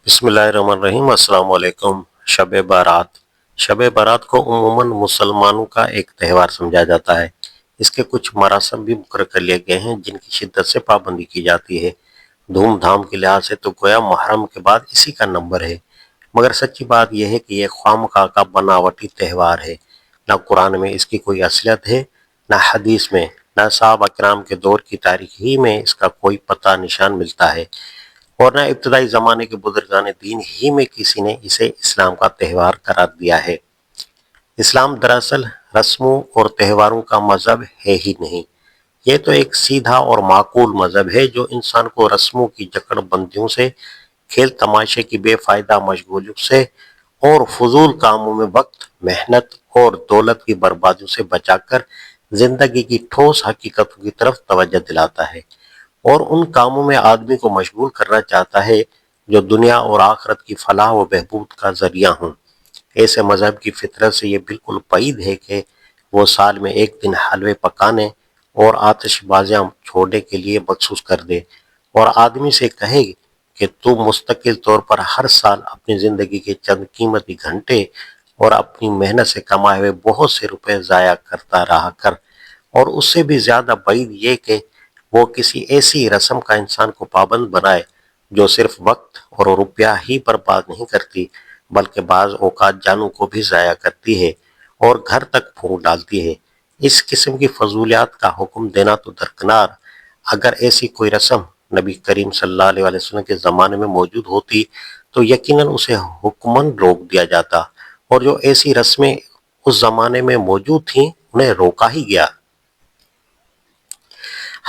بسم اللہ الرحمن الرحیم۔ السلام علیکم۔ شب بارات شب بارات کو عموماً مسلمانوں کا ایک تہوار سمجھا جاتا ہے۔ اس کے کچھ مراسم بھی مقرر کر لیے گئے ہیں جن کی شدت سے پابندی کی جاتی ہے۔ دھوم دھام کے لحاظ سے تو گویا محرم کے بعد اسی کا نمبر ہے، مگر سچی بات یہ ہے کہ یہ خواہ کا بناوٹی تہوار ہے۔ نہ قرآن میں اس کی کوئی اصلیت ہے، نہ حدیث میں، نہ صحابہ کرام کے دور کی تاریخ ہی میں اس کا کوئی پتہ نشان ملتا ہے، اور نہ ابتدائی زمانے کے بزرگان دین ہی میں کسی نے اسے اسلام کا تہوار قرار دیا ہے۔ اسلام دراصل رسموں اور تہواروں کا مذہب ہے ہی نہیں، یہ تو ایک سیدھا اور معقول مذہب ہے جو انسان کو رسموں کی جکڑ بندیوں سے، کھیل تماشے کی بے فائدہ مشغولیوں سے اور فضول کاموں میں وقت، محنت اور دولت کی بربادیوں سے بچا کر زندگی کی ٹھوس حقیقتوں کی طرف توجہ دلاتا ہے، اور ان کاموں میں آدمی کو مشغول کرنا چاہتا ہے جو دنیا اور آخرت کی فلاح و بہبود کا ذریعہ ہوں۔ ایسے مذہب کی فطرت سے یہ بالکل بعید ہے کہ وہ سال میں ایک دن حلوے پکانے اور آتش بازیاں چھوڑنے کے لیے مخصوص کر دے اور آدمی سے کہے کہ تو مستقل طور پر ہر سال اپنی زندگی کے چند قیمتی گھنٹے اور اپنی محنت سے کمائے ہوئے بہت سے روپے ضائع کرتا رہا کر۔ اور اس سے بھی زیادہ بعید یہ کہ وہ کسی ایسی رسم کا انسان کو پابند بنائے جو صرف وقت اور روپیہ ہی برباد نہیں کرتی بلکہ بعض اوقات جانوں کو بھی ضائع کرتی ہے اور گھر تک پھونک ڈالتی ہے۔ اس قسم کی فضولیات کا حکم دینا تو درکنار، اگر ایسی کوئی رسم نبی کریم صلی اللہ علیہ وسلم کے زمانے میں موجود ہوتی تو یقیناً اسے حکماً روک دیا جاتا، اور جو ایسی رسمیں اس زمانے میں موجود تھیں انہیں روکا ہی گیا۔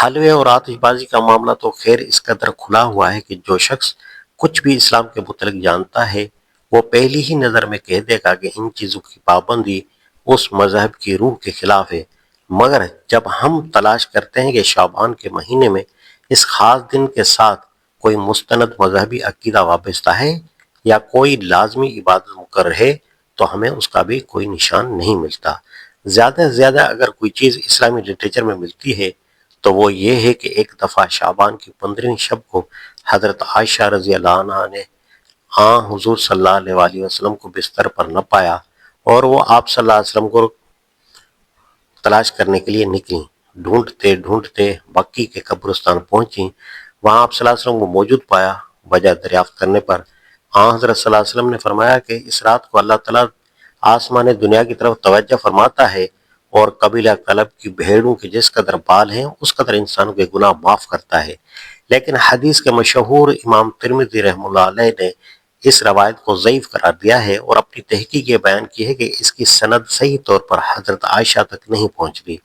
حلوے اور آتش بازی کا معاملہ تو خیر اس قدر کھلا ہوا ہے کہ جو شخص کچھ بھی اسلام کے متعلق جانتا ہے وہ پہلی ہی نظر میں کہہ دے گا کہ ان چیزوں کی پابندی اس مذہب کی روح کے خلاف ہے۔ مگر جب ہم تلاش کرتے ہیں کہ شعبان کے مہینے میں اس خاص دن کے ساتھ کوئی مستند مذہبی عقیدہ وابستہ ہے یا کوئی لازمی عبادت مقرر ہے تو ہمیں اس کا بھی کوئی نشان نہیں ملتا۔ زیادہ سے زیادہ اگر کوئی چیز اسلامی لٹریچر میں ملتی ہے تو وہ یہ ہے کہ ایک دفعہ شعبان کی 15ویں شب کو حضرت عائشہ رضی اللہ عنہا نے حضور صلی اللہ علیہ وآلہ وسلم کو بستر پر نہ پایا اور وہ آپ صلی اللہ علیہ وسلم کو تلاش کرنے کے لیے نکلیں۔ ڈھونڈتے ڈھونڈتے بقی کے قبرستان پہنچیں، وہاں آپ صلی اللہ علیہ وسلم کو موجود پایا۔ وجہ دریافت کرنے پر حضرت صلی اللہ علیہ وسلم نے فرمایا کہ اس رات کو اللہ تعالیٰ آسمان دنیا کی طرف توجہ فرماتا ہے اور قبیلہ کلب کی بھیڑوں کے جس قدر بال ہیں اس قدر انسانوں کے گناہ معاف کرتا ہے۔ لیکن حدیث کے مشہور امام ترمذی رحمہ اللہ علیہ نے اس روایت کو ضعیف قرار دیا ہے اور اپنی تحقیق یہ بیان کی ہے کہ اس کی سند صحیح طور پر حضرت عائشہ تک نہیں پہنچتی۔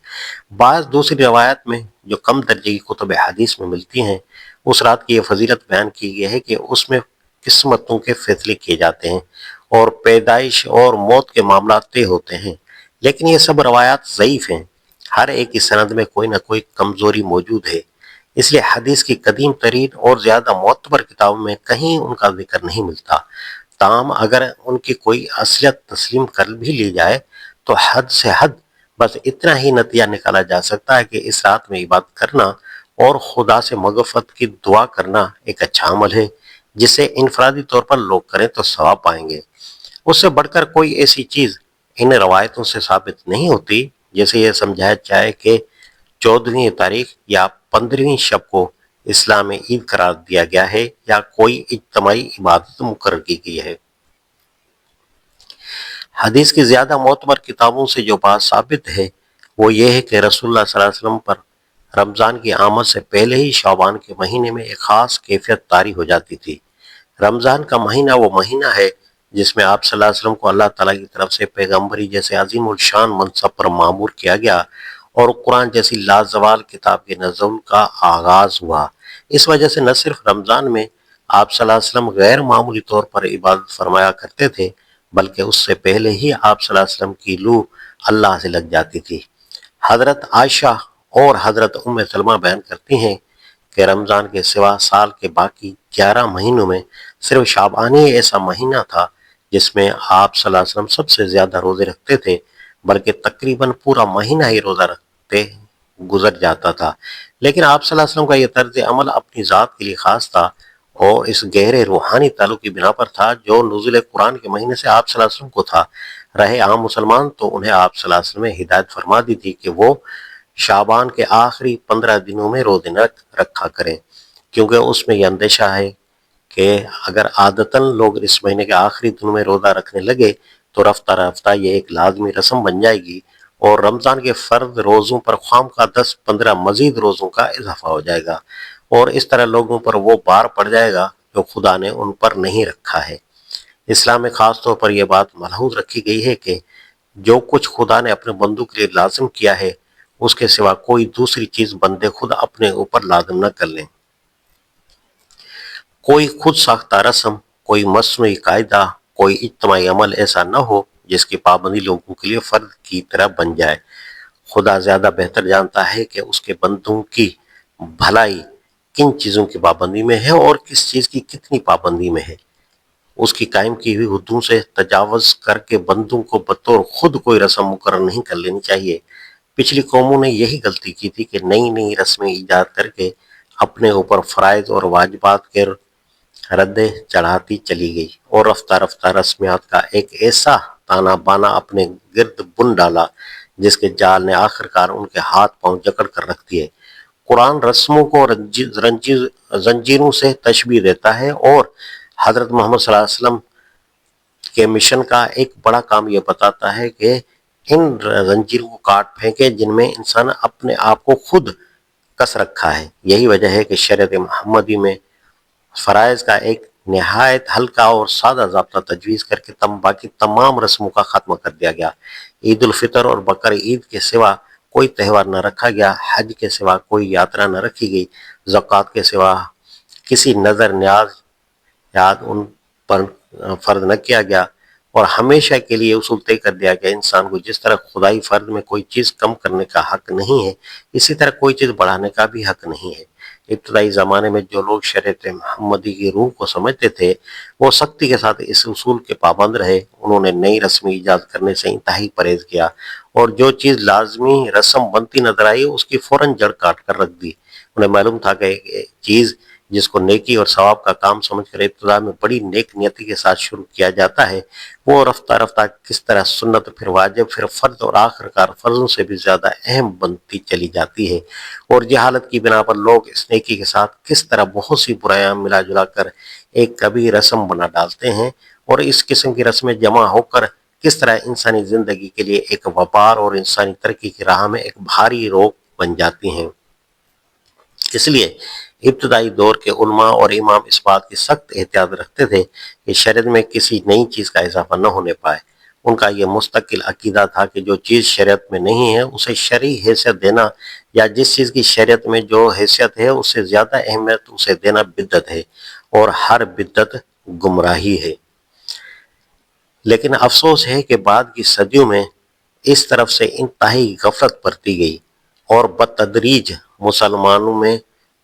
بعض دوسری روایات میں جو کم درجے کی کتب حدیث میں ملتی ہیں اس رات کی یہ فضیلت بیان کی گئی ہے کہ اس میں قسمتوں کے فیصلے کیے جاتے ہیں اور پیدائش اور موت کے معاملات طے ہوتے ہیں، لیکن یہ سب روایات ضعیف ہیں۔ ہر ایک کی سند میں کوئی نہ کوئی کمزوری موجود ہے، اس لیے حدیث کی قدیم ترین اور زیادہ معتبر کتابوں میں کہیں ان کا ذکر نہیں ملتا۔ تاہم اگر ان کی کوئی اصلیت تسلیم کر بھی لی جائے تو حد سے حد بس اتنا ہی نتیجہ نکالا جا سکتا ہے کہ اس رات میں عبادت کرنا اور خدا سے مغفرت کی دعا کرنا ایک اچھا عمل ہے جسے انفرادی طور پر لوگ کریں تو ثواب پائیں گے۔ اس سے بڑھ کر کوئی ایسی چیز ان روایتوں سے ثابت نہیں ہوتی جیسے یہ سمجھایا جائے کہ 14ویں تاریخ یا 15ویں شب کو اسلام میں عید قرار دیا گیا ہے یا کوئی اجتماعی عبادت مقرر کی گئی ہے۔ حدیث کی زیادہ معتبر کتابوں سے جو بات ثابت ہے وہ یہ ہے کہ رسول اللہ صلی اللہ علیہ وسلم پر رمضان کی آمد سے پہلے ہی شعبان کے مہینے میں ایک خاص کیفیت طاری ہو جاتی تھی۔ رمضان کا مہینہ وہ مہینہ ہے جس میں آپ صلی اللہ علیہ وسلم کو اللہ تعالیٰ کی طرف سے پیغمبری جیسے عظیم الشان منصب پر معمور کیا گیا اور قرآن جیسی لازوال کتاب کے نزول کا آغاز ہوا۔ اس وجہ سے نہ صرف رمضان میں آپ صلی اللہ علیہ وسلم غیر معمولی طور پر عبادت فرمایا کرتے تھے بلکہ اس سے پہلے ہی آپ صلی اللہ علیہ وسلم کی روح اللہ سے لگ جاتی تھی۔ حضرت عائشہ اور حضرت ام سلمہ بیان کرتی ہیں کہ رمضان کے سوا سال کے باقی 11 مہینوں میں صرف شعبان ہی ایسا مہینہ تھا جس میں آپ صلی اللہ علیہ وسلم سب سے زیادہ روزے رکھتے تھے، بلکہ تقریباً پورا مہینہ ہی روزہ رکھتے گزر جاتا تھا۔ لیکن آپ صلی اللہ علیہ وسلم کا یہ طرز عمل اپنی ذات کے لیے خاص تھا اور اس گہرے روحانی تعلق کی بنا پر تھا جو نزول قرآن کے مہینے سے آپ صلی اللہ علیہ وسلم کو تھا۔ رہے عام مسلمان تو انہیں آپ صلی اللہ علیہ وسلم نے ہدایت فرما دی تھی کہ وہ شعبان کے آخری 15 دنوں میں روزے رکھا کریں، کیونکہ اس میں یہ اندیشہ ہے کہ اگر عادتاً لوگ اس مہینے کے آخری دنوں میں روزہ رکھنے لگے تو رفتہ رفتہ یہ ایک لازمی رسم بن جائے گی اور رمضان کے فرض روزوں پر خواہ 10-15 مزید روزوں کا اضافہ ہو جائے گا، اور اس طرح لوگوں پر وہ بار پڑ جائے گا جو خدا نے ان پر نہیں رکھا ہے۔ اسلام میں خاص طور پر یہ بات ملحوظ رکھی گئی ہے کہ جو کچھ خدا نے اپنے بندوں کے لیے لازم کیا ہے اس کے سوا کوئی دوسری چیز بندے خود اپنے اوپر لازم نہ کر لیں۔ کوئی خود ساختہ رسم، کوئی مصنوعی قاعدہ، کوئی اجتماعی عمل ایسا نہ ہو جس کی پابندی لوگوں کے لیے فرض کی طرح بن جائے۔ خدا زیادہ بہتر جانتا ہے کہ اس کے بندوں کی بھلائی کن چیزوں کی پابندی میں ہے اور کس چیز کی کتنی پابندی میں ہے۔ اس کی قائم کی ہوئی حدود سے تجاوز کر کے بندوں کو بطور خود کوئی رسم مقرر نہیں کر لینی چاہیے۔ پچھلی قوموں نے یہی غلطی کی تھی کہ نئی نئی رسمیں ایجاد کر کے اپنے اوپر فرائض اور واجبات کے ردے چڑھاتی چلی گئی اور رفتہ رفتہ رسمیات کا ایک ایسا تانا بانا اپنے گرد بن ڈالا جس کے جال نے آخرکار ان کے ہاتھ پاؤں جکڑ کر رکھ دیے۔ قرآن رسموں کو زنجیروں سے تشبیہ دیتا ہے اور حضرت محمد صلی اللہ علیہ وسلم کے مشن کا ایک بڑا کام یہ بتاتا ہے کہ ان زنجیروں کو کاٹ پھینکے جن میں انسان اپنے آپ کو خود کس رکھا ہے۔ یہی وجہ ہے کہ شریعت محمدی میں فرائض کا ایک نہایت ہلکا اور سادہ ضابطہ تجویز کر کے باقی تمام رسموں کا خاتمہ کر دیا گیا۔ عید الفطر اور بقر عید کے سوا کوئی تہوار نہ رکھا گیا، حج کے سوا کوئی یاترا نہ رکھی گئی، زکوٰۃ کے سوا کسی نظر نیاز یاد ان پر فرض نہ کیا گیا، اور ہمیشہ کے لیے اصول طے کر دیا گیا انسان کو جس طرح خدائی فرض میں کوئی چیز کم کرنے کا حق نہیں ہے اسی طرح کوئی چیز بڑھانے کا بھی حق نہیں ہے۔ ابتدائی زمانے میں جو لوگ شریعت محمدی کی روح کو سمجھتے تھے وہ سختی کے ساتھ اس اصول کے پابند رہے۔ انہوں نے نئی رسمی ایجاد کرنے سے انتہائی پرہیز کیا اور جو چیز لازمی رسم بنتی نظر آئی اس کی فوراً جڑ کاٹ کر رکھ دی۔ انہیں معلوم تھا کہ چیز جس کو نیکی اور ثواب کا کام سمجھ کر ابتدا میں بڑی نیک نیتی کے ساتھ شروع کیا جاتا ہے وہ رفتہ رفتہ کس طرح سنت، پھر واجب، پھر فرض اور آخرکار فرضوں سے بھی زیادہ اہم بنتی چلی جاتی ہے، اور جہالت کی بنا پر لوگ اس نیکی کے ساتھ کس طرح بہت سی برائیاں ملا جلا کر ایک کبھی رسم بنا ڈالتے ہیں، اور اس قسم کی رسمیں جمع ہو کر کس طرح انسانی زندگی کے لیے ایک وبار اور انسانی ترقی کی راہ میں ایک بھاری روک بن جاتی ہیں۔ اس لیے ابتدائی دور کے علماء اور امام اس بات کی سخت احتیاط رکھتے تھے کہ شریعت میں کسی نئی چیز کا اضافہ نہ ہونے پائے۔ ان کا یہ مستقل عقیدہ تھا کہ جو چیز شریعت میں نہیں ہے اسے شرعی حیثیت دینا، یا جس چیز کی شریعت میں جو حیثیت ہے اس سے زیادہ اہمیت اسے دینا بدعت ہے، اور ہر بدعت گمراہی ہے۔ لیکن افسوس ہے کہ بعد کی صدیوں میں اس طرف سے انتہائی غفلت برتی گئی اور بتدریج مسلمانوں میں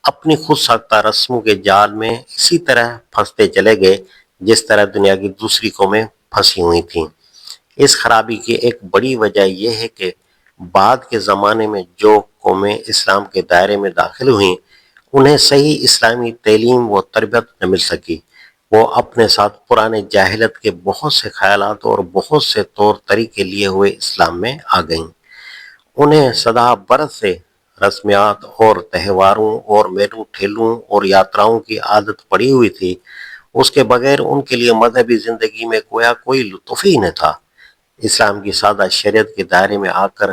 اپنی خود ساختہ رسموں کے جال میں اسی طرح پھنستے چلے گئے جس طرح دنیا کی دوسری قومیں پھنسی ہوئی تھیں۔ اس خرابی کی ایک بڑی وجہ یہ ہے کہ بعد کے زمانے میں جو قومیں اسلام کے دائرے میں داخل ہوئیں انہیں صحیح اسلامی تعلیم و تربیت نہ مل سکی۔ وہ اپنے ساتھ پرانے جاہلیت کے بہت سے خیالات اور بہت سے طور طریقے لیے ہوئے اسلام میں آ گئیں۔ انہیں سدہ برس سے رسمیات اور تہواروں اور میلوں ٹھیلوں اور یاتراؤں کی عادت پڑی ہوئی تھی، اس کے بغیر ان کے لیے مذہبی زندگی میں گویا کوئی لطف ہی نہ تھا۔ اسلام کی سادہ شریعت کے دائرے میں آ کر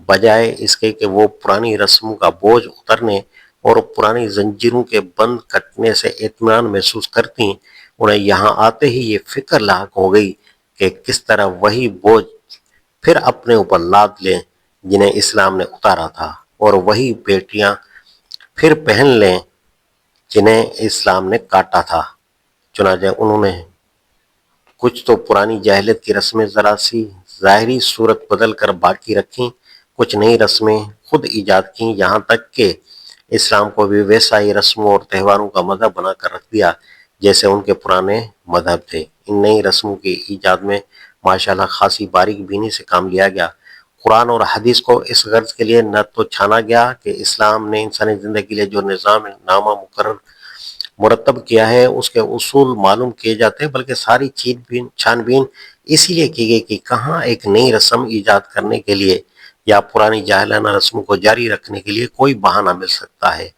بجائے اس کے کہ وہ پرانی رسموں کا بوجھ اترنے اور پرانی زنجیروں کے بند کٹنے سے اطمینان محسوس کرتی، انہیں یہاں آتے ہی یہ فکر لاحق ہو گئی کہ کس طرح وہی بوجھ پھر اپنے اوپر لاد لیں جنہیں اسلام نے اتارا تھا، اور وہی بیٹیاں پھر پہن لیں جنہیں اسلام نے کاٹا تھا۔ چنانچہ انہوں نے کچھ تو پرانی جاہلیت کی رسمیں ذرا سی ظاہری صورت بدل کر باقی رکھیں، کچھ نئی رسمیں خود ایجاد کیں، یہاں تک کہ اسلام کو بھی ویسا ہی رسموں اور تہواروں کا مذہب بنا کر رکھ دیا جیسے ان کے پرانے مذہب تھے۔ ان نئی رسموں کی ایجاد میں ماشاءاللہ خاصی باریک بینی سے کام لیا گیا۔ قرآن اور حدیث کو اس غرض کے لیے نہ تو چھانا گیا کہ اسلام نے انسانی زندگی کے لیے جو نظام نامہ مقرر مرتب کیا ہے، اس کے اصول معلوم کیے جاتے ہیں، بلکہ ساری چھان بین اسی لیے کی گئی کہ کہاں ایک نئی رسم ایجاد کرنے کے لیے یا پرانی جاہلانہ رسموں کو جاری رکھنے کے لیے کوئی بہانہ مل سکتا ہے۔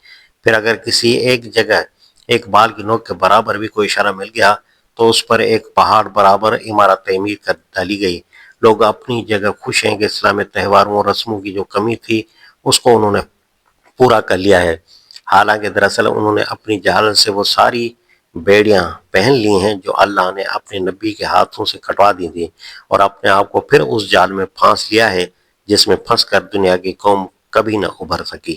پھر اگر کسی ایک جگہ ایک بال کی نوک کے برابر بھی کوئی اشارہ مل گیا تو اس پر ایک پہاڑ برابر عمارت تعمیر کر ڈالی گئی۔ لوگ اپنی جگہ خوش ہیں کہ اسلام میں تہواروں اور رسموں کی جو کمی تھی اس کو انہوں نے پورا کر لیا ہے، حالانکہ دراصل انہوں نے اپنی جہالت سے وہ ساری بیڑیاں پہن لی ہیں جو اللہ نے اپنے نبی کے ہاتھوں سے کٹوا دی تھی، اور اپنے آپ کو پھر اس جال میں پھانس لیا ہے جس میں پھنس کر دنیا کی قوم کبھی نہ ابھر سکی۔